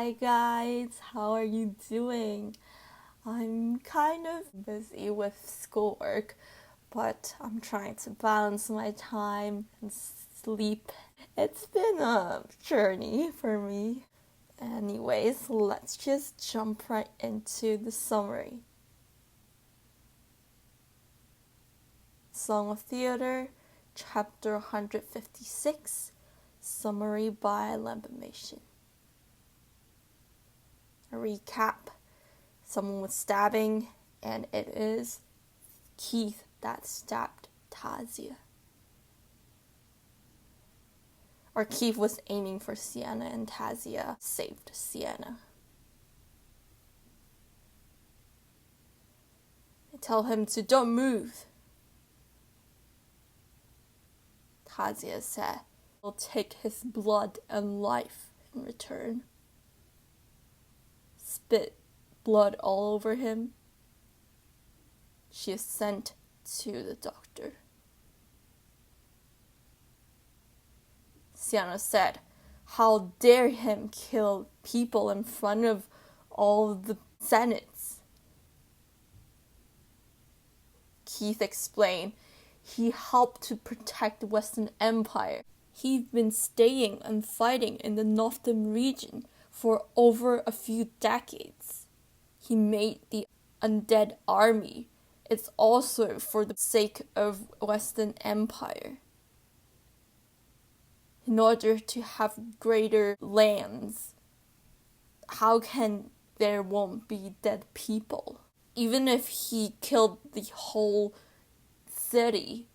Hi guys, how are you doing? I'm kind of busy with schoolwork, but I'm trying to balance my time and sleep. It's been a journey for me. Anyways, let's just jump right into the summary. Song of Theodor, chapter 156, summary by Deliberation. A recap. Someone was stabbing, and it is Keith that stabbed Tazia. Or Keith was aiming for Sienna, and Tazia saved Sienna. They tell him to don't move. Tazia said, "We'll take his blood and life in return." Spit blood all over him. She is sent to the doctor. Sienna said, "How dare him kill people in front of all the senates?" Keith explained he helped to protect the Western Empire. He'd been staying and fighting in the northern region for over a few decades. He made the undead army. It's also for the sake of Western Empire. In order to have greater lands, how can there won't be dead people? Even if he killed the whole city,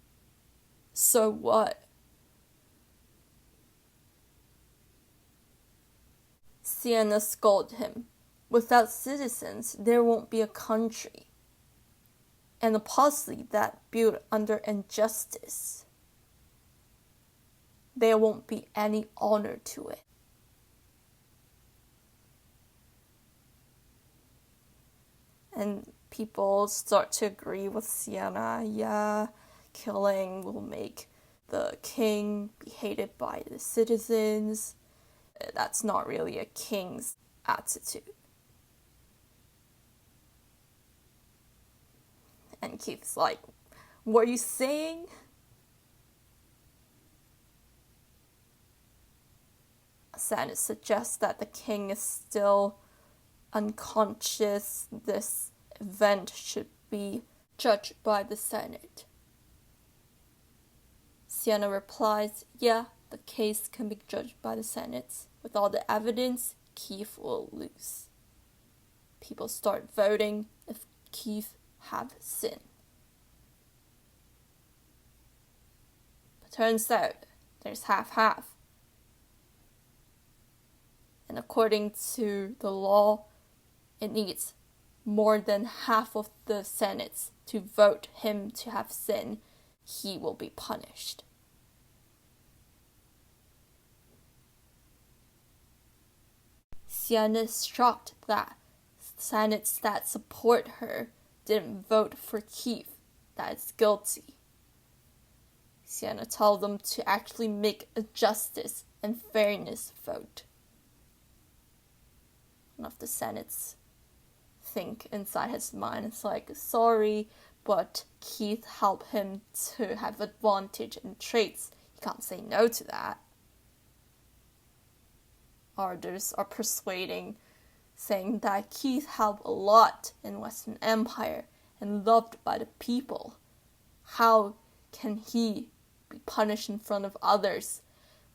so what? Sienna scolded him. Without citizens, there won't be a country, and a policy that built under injustice. There won't be any honor to it. And people start to agree with Sienna. Yeah, killing will make the king be hated by the citizens. That's not really a king's attitude. And Keith's like, "What are you saying?" Senate suggests that the king is still unconscious. This event should be judged by the Senate. Sienna replies, "Yeah, the case can be judged by the Senate. With all the evidence, Keith will lose." People start voting if Keith have sinned. But turns out there's half-half. And according to the law, it needs more than half of the Senate to vote him to have sinned. He will be punished. Sienna is shocked that Senates that support her didn't vote for Keith, that is guilty. Sienna tells them to actually make a justice and fairness vote. One of the Senates think inside his mind, it's like, sorry, but Keith helped him to have advantage in traits. He can't say no to that. Others are persuading, saying that Keith helped a lot in Western Empire and loved by the people. How can he be punished in front of others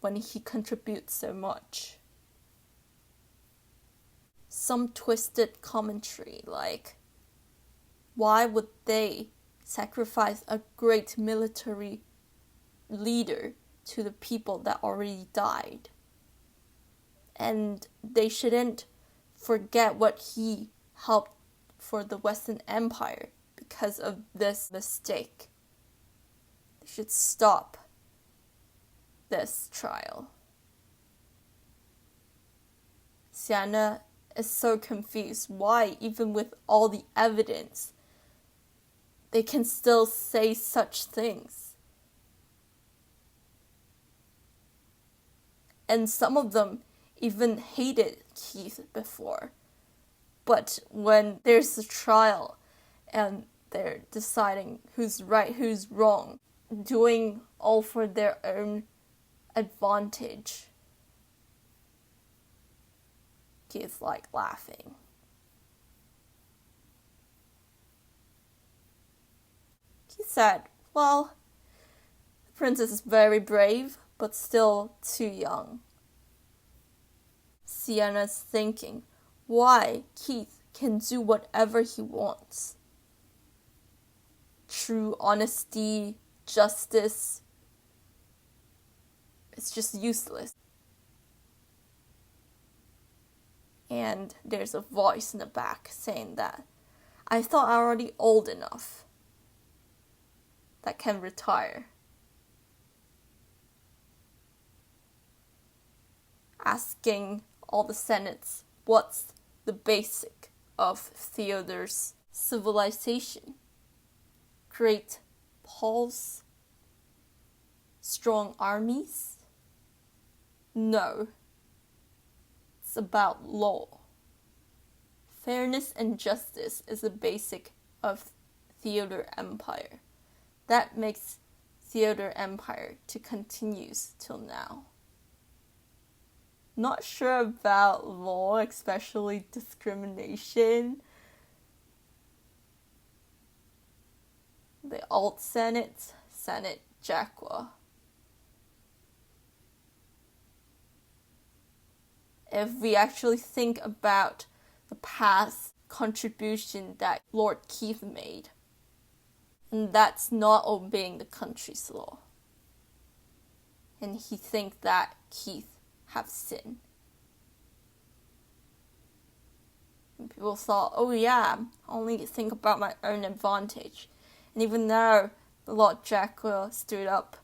when he contributes so much? Some twisted commentary like, why would they sacrifice a great military leader to the people that already died? And they shouldn't forget what he helped for the Western Empire because of this mistake. They should stop this trial. Sienna is so confused why, even with all the evidence, they can still say such things. And some of them even hated Keith before. But when there's a trial and they're deciding who's right, who's wrong, doing all for their own advantage, Keith's like laughing. He said, well, the princess is very brave, but still too young. Sienna's thinking, why Keith can do whatever he wants. True honesty, justice, it's just useless. And there's a voice in the back saying that I thought I'm already old enough that can retire. Asking all the senates what's the basic of Theodor's civilization. Great pulse, strong armies? No. It's about law. Fairness and justice is the basic of Theodor Empire. That makes Theodor Empire to continues till now. Not sure about law, especially discrimination. The Alt Senate, Senate Jiao. If we actually think about the past contribution that Lord Keith made, and that's not obeying the country's law. And he thinks that Keith have sinned. And people thought, oh yeah, only think about my own advantage. And even now, the Lord Jiao stood up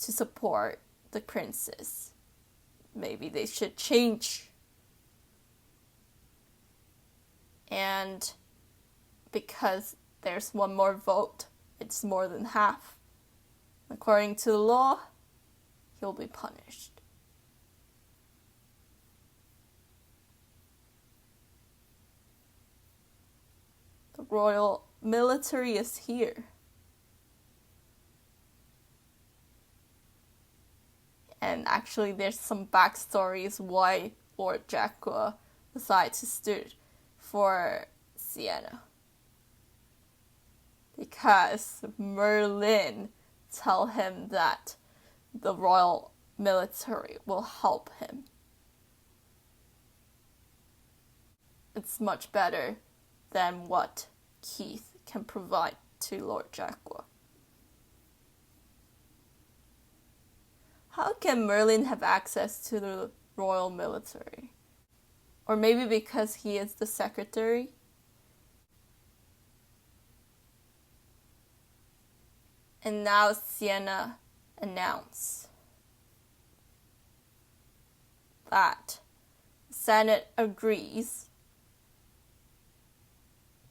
to support the princess. Maybe they should change. And because there's one more vote, it's more than half. According to the law, he'll be punished. The royal military is here. And actually there's some backstories why Lord Jiao decided to stood for Sienna. Because Merlin tell him that the royal military will help him. It's much better than what Keith can provide to Lord Jiao. How can Merlin have access to the royal military? Or maybe because he is the secretary? And now Sienna announced that the Senate agrees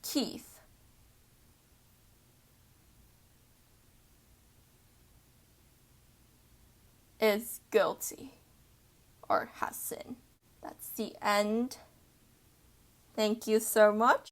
Keith is guilty or has sinned. That's the end. Thank you so much.